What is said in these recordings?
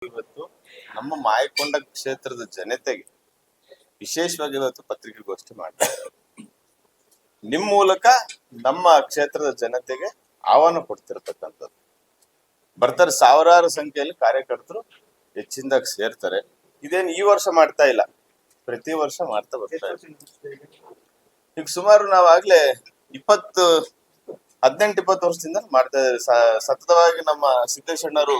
ಇವತ್ತು ನಮ್ಮ ಮಾಯಕೊಂಡ ಕ್ಷೇತ್ರದ ಜನತೆಗೆ ವಿಶೇಷವಾಗಿ ಇವತ್ತು ಪತ್ರಿಕೆಗೋಷ್ಠಿ ಮಾಡ್ತಾರೆ. ನಿಮ್ ಮೂಲಕ ನಮ್ಮ ಕ್ಷೇತ್ರದ ಜನತೆಗೆ ಆಹ್ವಾನ ಕೊಡ್ತಿರ್ತಕ್ಕಂಥದ್ದು. ಬರ್ತಾರೆ, ಸಾವಿರಾರು ಸಂಖ್ಯೆಯಲ್ಲಿ ಕಾರ್ಯಕರ್ತರು ಹೆಚ್ಚಿನದಾಗಿ ಸೇರ್ತಾರೆ. ಇದೇನು ಈ ವರ್ಷ ಮಾಡ್ತಾ ಇಲ್ಲ, ಪ್ರತಿ ವರ್ಷ ಮಾಡ್ತಾ ಬರ್ತಾರೆ. ಈಗ ಸುಮಾರು ನಾವಾಗ್ಲೇ 18-20 ವರ್ಷದಿಂದ ಮಾಡ್ತಾ ಇದ್ದಾರೆ. ಸತತವಾಗಿ ನಮ್ಮ ಸಿದ್ದೇಶಣ್ಣರು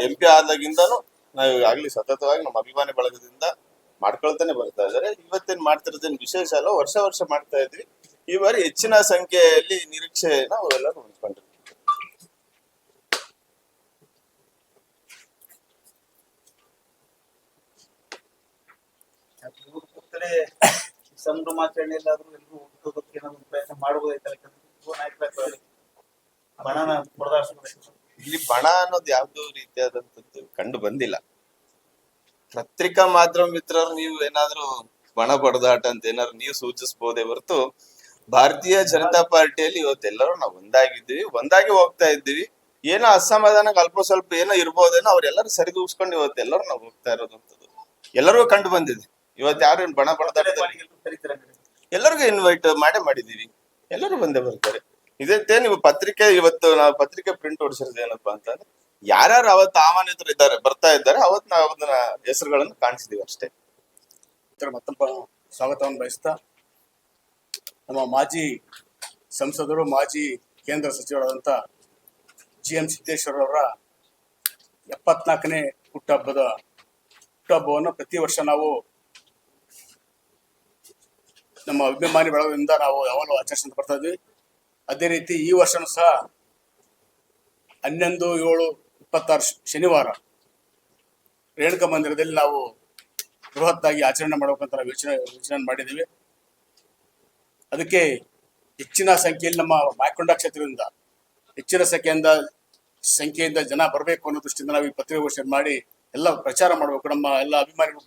MP ಆದಾಗಿಂದನು ನಾವು ಆಗ್ಲಿ ಸತತವಾಗಿ ನಮ್ಮ ಅಭಿಮಾನಿ ಬಳಗದಿಂದ ಮಾಡ್ಕೊಳ್ತಾನೆ ಬರ್ತಾ ಇದಾರೆ. ಇವತ್ತೇನ್ ಮಾಡ್ತಿರೋದೇನು ವಿಶೇಷ ಅಲ್ಲ, ವರ್ಷ ವರ್ಷ ಮಾಡ್ತಾ ಇದ್ವಿ. ಈ ಬಾರಿ ಹೆಚ್ಚಿನ ಸಂಖ್ಯೆಯಲ್ಲಿ ನಿರೀಕ್ಷೆನ ಅವೆಲ್ಲರೂ ಹೊಂದ್ಕೊಂಡಿರ್ತೀವಿ. ಸಂಭ್ರಮಾಚರಣೆಯಲ್ಲಾದ್ರೂ ಎಲ್ಲರೂ ಹುಟ್ಟೋದಕ್ಕೆ ಏನಾದ್ರು ಪ್ರಯತ್ನ ಮಾಡಬಹುದಾಯ್ತಲ್ಲ. ಬಣನ ಇಲ್ಲಿ ಬಣ ಅನ್ನೋದು ಯಾವ್ದು ರೀತಿಯಾದಂತದ್ದು ಕಂಡು ಬಂದಿಲ್ಲ. ಪತ್ರಿಕಾ ಮಾಧ್ಯಮ ಮಿತ್ರರು ನೀವು ಏನಾದ್ರು ಬಣ ಬಡದಾಟ ಅಂತ ಏನಾದ್ರು ನೀವು ಸೂಚಿಸಬಹುದೇ ಹೊರತು, ಭಾರತೀಯ ಜನತಾ ಪಾರ್ಟಿಯಲ್ಲಿ ಇವತ್ತೆಲ್ಲರೂ ನಾವು ಒಂದಾಗಿ ಹೋಗ್ತಾ ಇದ್ದೀವಿ. ಏನೋ ಅಸಮಾಧಾನ ಅಲ್ಪ ಸ್ವಲ್ಪ ಏನೋ ಇರ್ಬೋದೇನೋ ಅವ್ರೆಲ್ಲರೂ ಸರಿದೂಗಿಸ್ಕೊಂಡು ಇವತ್ತೆಲ್ಲರೂ ನಾವು ಹೋಗ್ತಾ ಇರೋದಂಥದ್ದು ಎಲ್ಲರಿಗೂ ಕಂಡು ಬಂದಿದೆ. ಇವತ್ತು ಯಾರು ಬಣ ಬಡದಾಟ ಎಲ್ಲರಿಗೂ ಇನ್ವೈಟ್ ಮಾಡಿದೀವಿ, ಎಲ್ಲರೂ ಬಂದೇ ಬರ್ತಾರೆ. ಇದೇ ನೀವು ಪತ್ರಿಕೆ ಇವತ್ತು ನಾವು ಪತ್ರಿಕೆ ಪ್ರಿಂಟ್ ಹೊಡಿಸಿರೋದು ಏನಪ್ಪಾ ಅಂತಂದ್ರೆ, ಯಾರ್ಯಾರು ಅವತ್ತು ಆಹ್ವಾನಿತರು ಇದ್ದಾರೆ ಬರ್ತಾ ಇದ್ದಾರೆ ಅವತ್ತು ನಾವು ಅದನ್ನ ಹೆಸರುಗಳನ್ನು ಕಾಣಿಸಿದೀವಿ ಅಷ್ಟೇ. ಮತ್ತೊಬ್ಬ ಸ್ವಾಗತವನ್ನು ಬಯಸ್ತಾ, ನಮ್ಮ ಮಾಜಿ ಸಂಸದರು ಮಾಜಿ ಕೇಂದ್ರ ಸಚಿವರಾದಂಥ GM ಸಿದ್ದೇಶ್ವರವರ 74ನೇ ಹುಟ್ಟುಹಬ್ಬವನ್ನು ಪ್ರತಿ ವರ್ಷ ನಾವು ನಮ್ಮ ಅಭಿಮಾನಿ ಬಳಗದಿಂದ ನಾವು ಯಾವಾಗಲೂ ಆಚರಿಸ್ತಾ ಬರ್ತಾ ಇದ್ವಿ. ಅದೇ ರೀತಿ ಈ ವರ್ಷನೂ ಸಹ 11/7/26 ಶನಿವಾರ ರೇಣುಕಾ ಮಂದಿರದಲ್ಲಿ ನಾವು ಬೃಹತ್ತಾಗಿ ಆಚರಣೆ ಮಾಡಬೇಕಂತ ನಾವು ಯೋಚನೆ ಮಾಡಿದ್ದೀವಿ. ಅದಕ್ಕೆ ಹೆಚ್ಚಿನ ಸಂಖ್ಯೆಯಲ್ಲಿ ನಮ್ಮ ಮಾಯಕೊಂಡ ಕ್ಷೇತ್ರದಿಂದ ಹೆಚ್ಚಿನ ಸಂಖ್ಯೆಯಿಂದ ಜನ ಬರಬೇಕು ಅನ್ನೋ ದೃಷ್ಟಿಯಿಂದ ನಾವು ಈ ಪತ್ರಿಕಾಗೋಷ್ಠಿ ಮಾಡಿ ಎಲ್ಲ ಪ್ರಚಾರ ಮಾಡಬೇಕು. ನಮ್ಮ ಎಲ್ಲ ಅಭಿಮಾನಿಗಳು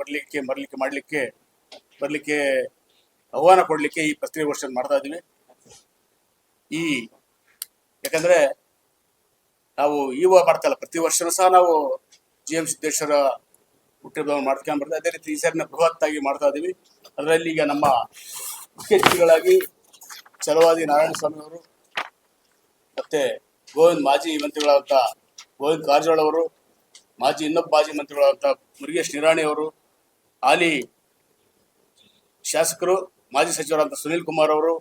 ಬರಲಿಕ್ಕೆ ಆಹ್ವಾನ ಕೊಡಲಿಕ್ಕೆ ಈ ಪತ್ರಿಕಾಗೋಷ್ಠಿಯನ್ನು ಮಾಡ್ತಾ ಇದ್ದೀವಿ. ಯಾಕಂದ್ರೆ ನಾವು ಮಾಡ್ತಾ ಇಲ್ಲ, ಪ್ರತಿ ವರ್ಷನೂ ಸಹ ನಾವು GM ಸಿದ್ದೇಶ್ವರ ಹುಟ್ಟುಹಬ್ಬವನ್ನು ಮಾಡ್ಕೊಂಡು ಬರ್ತೀವಿ. ಅದೇ ರೀತಿ ಈ ಸಾರಿನ ಬೃಹತ್ತಾಗಿ ಮಾಡ್ತಾ ಇದ್ದೀವಿ. ಅದರಲ್ಲಿ ಈಗ ನಮ್ಮ ಮುಖ್ಯ ಅತಿಥಿಗಳಾಗಿ ಛಲವಾದಿ ನಾರಾಯಣಸ್ವಾಮಿ ಅವರು, ಮತ್ತೆ ಮಾಜಿ ಮಂತ್ರಿಗಳಾದಂಥ ಗೋವಿಂದ ಕಾರಜೋಳ ಅವರು, ಇನ್ನೊಬ್ಬ ಮಾಜಿ ಮಂತ್ರಿಗಳಾದಂಥ ಮುರುಗೇಶ್ ನಿರಾಣಿ ಅವರು, ಹಾಲಿ ಶಾಸಕರು ಮಾಜಿ ಸಚಿವರಾದಂಥ ಸುನೀಲ್ ಕುಮಾರ್ ಅವರು,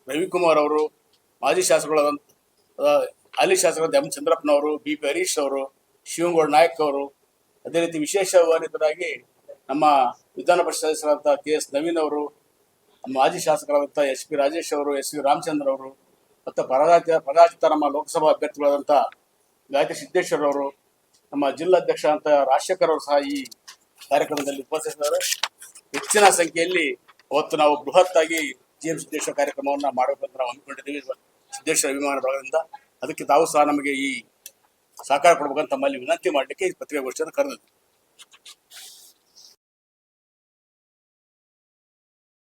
ರವಿಕುಮಾರ್ ಅವರು, ಮಾಜಿ ಶಾಸಕರಾದಂಥ ಹಾಲಿ ಶಾಸಕರಾದ M ಚಂದ್ರಪ್ಪನವರು, BP ಹರೀಶ್ ಅವರು, ಶಿವಗೌಡ ನಾಯಕ್ ಅವರು, ಅದೇ ರೀತಿ ವಿಶೇಷ ಆಹ್ವಾನಿತರಾಗಿ ನಮ್ಮ ವಿಧಾನ ಪರಿಷತ್ ಸದಸ್ಯರಾದಂಥ KS ನವೀನ್ ಅವರು, ಮಾಜಿ ಶಾಸಕರಾದಂಥ SP ರಾಜೇಶ್ ಅವರು, SV ರಾಮಚಂದ್ರ ಅವರು, ಮತ್ತು ಪರಾಜಿತ ನಮ್ಮ ಲೋಕಸಭಾ ಅಭ್ಯರ್ಥಿಗಳಾದಂಥ ಗಾಯತ್ರಿ ಸಿದ್ದೇಶ್ವರ್ ಅವರು, ನಮ್ಮ ಜಿಲ್ಲಾಧ್ಯಕ್ಷ ಅಂತ ರಾಜಶೇಖರ್ ಅವರು ಸಹ ಈ ಕಾರ್ಯಕ್ರಮದಲ್ಲಿ ಉಪಸ್ಥಿತರಿದ್ದಾರೆ. ಹೆಚ್ಚಿನ ಸಂಖ್ಯೆಯಲ್ಲಿ ಅವತ್ತು ನಾವು ಬೃಹತ್ತಾಗಿ GM ಸಿದ್ದೇಶ್ವರ ಕಾರ್ಯಕ್ರಮವನ್ನು ಮಾಡಬೇಕಂತ ನಾವು ಅಂದ್ಕೊಂಡಿದ್ದೀವಿ ಸಿದ್ದೇಶ್ವರ ಅಭಿಮಾನ ಬಳಗದಿಂದ. ಅದಕ್ಕೆ ತಾವು ಸಹ ನಮಗೆ ಈ ಸಹಕಾರ ಕೊಡ್ಬೇಕಂತ ತಮ್ಮಲ್ಲಿ ವಿನಂತಿ ಮಾಡಲಿಕ್ಕೆ ಈ ಪತ್ರಿಕಾಗೋಷ್ಠಿಯನ್ನು ಕರೆದಿದ್ದೀವಿ.